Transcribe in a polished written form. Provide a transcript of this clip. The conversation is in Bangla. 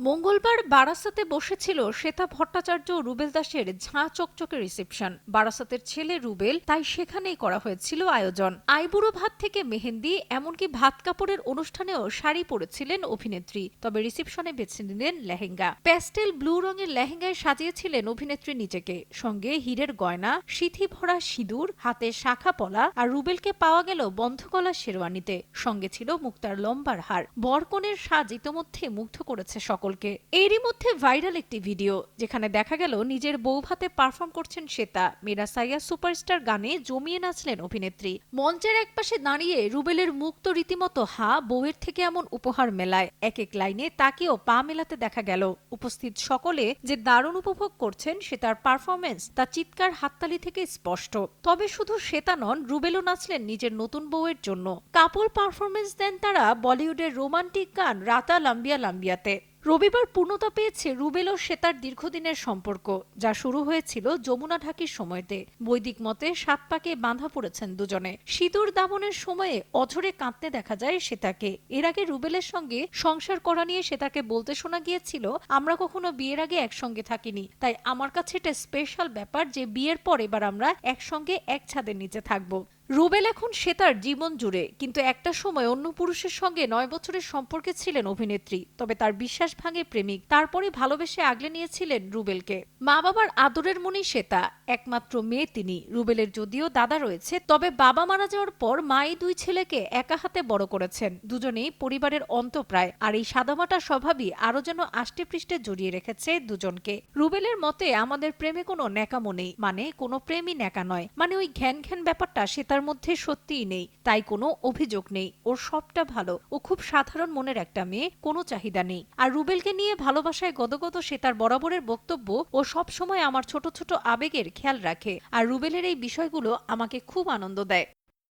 মঙ্গলবার বারাসাতে বসেছিল শ্বেতা ভট্টাচার্য ও রুবেল দাসের ঝাঁ চকচকে রিসেপশন। বারাসাতের ছেলে রুবেল, তাই সেখানেই করা হয়েছিল আয়োজন। আইবুড়ো ভাত থেকে মেহেন্দি, এমনকি ভাত কাপড়ের অনুষ্ঠানেও শাড়ি পরেছিলেন অভিনেত্রী। তবে রিসেপশনে বেছে নিলেন লেহেঙ্গা। প্যাস্টেল ব্লু রঙের লেহেঙ্গায় সাজিয়েছিলেন অভিনেত্রী নিজেকে। সঙ্গে হীরের গয়না, সিথি ভরা সিঁদুর, হাতে শাখা পলা, আর রুবেলকে পাওয়া গেল বন্ধ গলা শেরওয়ানিতে। সঙ্গে ছিল মুক্তার লম্বার হার। বরকনের সাজ ইতোমধ্যে মুগ্ধ করেছে সকলকে। এরই মধ্যে ভাইরাল একটি ভিডিও, যেখানে দেখা গেল নিজের বৌভাতে পারফর্ম করছেন শ্বেতা। মেরা সাইয়া সুপারস্টার গানে জমিয়ে নাচলেন অভিনেত্রী। মঞ্চের একপাশে দাঁড়িয়ে রুবেলের মুখ তো রীতিমতো হা, বউয়ের থেকে এমন উপহার মেলায়। এক এক লাইনে তাকেও পা মেলাতে দেখা গেল। উপস্থিত সকলে যে দারুণ উপভোগ করছেন শ্বেতার পারফরমেন্স, তা চিৎকার হাততালি থেকে স্পষ্ট। তবে শুধু শ্বেতা নন, রুবেলও নাচলেন নিজের নতুন বউয়ের জন্য। কাপল পারফরমেন্স দেন তারা বলিউডের রোমান্টিক গান রাতা লাম্বিয়া লাম্বিয়াতে। রবিবার পূর্ণতা পেয়েছে রুবেল ও শ্বেতার দীর্ঘদিনের সম্পর্ক, যা শুরু হয়েছিল যমুনা ঢাকির সময়তে। বৈদিক মতে 7 পাকে বাঁধা পড়েছেন দুজনে। সিঁদুর দামনের সময়ে অঝরে কাঁদতে দেখা যায় শ্বেতাকে। এর আগে রুবেলের সঙ্গে সংসার করা নিয়ে শ্বেতাকে বলতে শোনা গিয়েছিল, আমরা কখনো বিয়ের আগে একসঙ্গে থাকিনি, তাই আমার কাছে এটা স্পেশাল ব্যাপার যে বিয়ের পর এবার আমরা একসঙ্গে এক ছাদের নিচে থাকবো। রুবেল এখন শ্বেতার জীবন জুড়ে, কিন্তু একটা সময় অন্য পুরুষের সঙ্গে 9 বছরের সম্পর্কে ছিলেন অভিনেত্রী। তবে তার বিশ্বাস ভাঙে প্রেমিক, তারপরে ভালোবেসে আগলে নিয়েছিলেন রুবেলকে। মা বাবার আদরের মনি শ্বেতা, একমাত্র মেয়ে তিনি। রুবেলের যদিও দাদা রয়েছে, তবে বাবা মারা যাওয়ার পর মাই 2 ছেলেকে একা হাতে বড় করেছেন। দুজনেই পরিবারের অন্তঃপ্রায়, আর এই সাদামাটা স্বভাবই আরো যেন আষ্টে পৃষ্ঠে জড়িয়ে রেখেছে দুজনকে। রুবেলের মতে, আমাদের প্রেমে কোনো ন্যাকামো নেই, মানে কোনো প্রেমই ন্যাকা নয়, মানে ওই ঘ্যান ঘ্যান ব্যাপারটা তার মধ্যে সত্যিই নেই। তাই কোনো অভিযোগ নেই, ওর সবটা ভালো। ও খুব সাধারণ মনের একটা মেয়ে, কোনো চাহিদা নেই। আর রুবেলকে নিয়ে ভালোবাসায় গদগদ শ্বেতার বরাবরের বক্তব্য, ও সব সময় আমার ছোট ছোট আবেগের খেয়াল রাখে। আর রুবেলের এই বিষয়গুলো আমাকে খুব আনন্দ দেয়।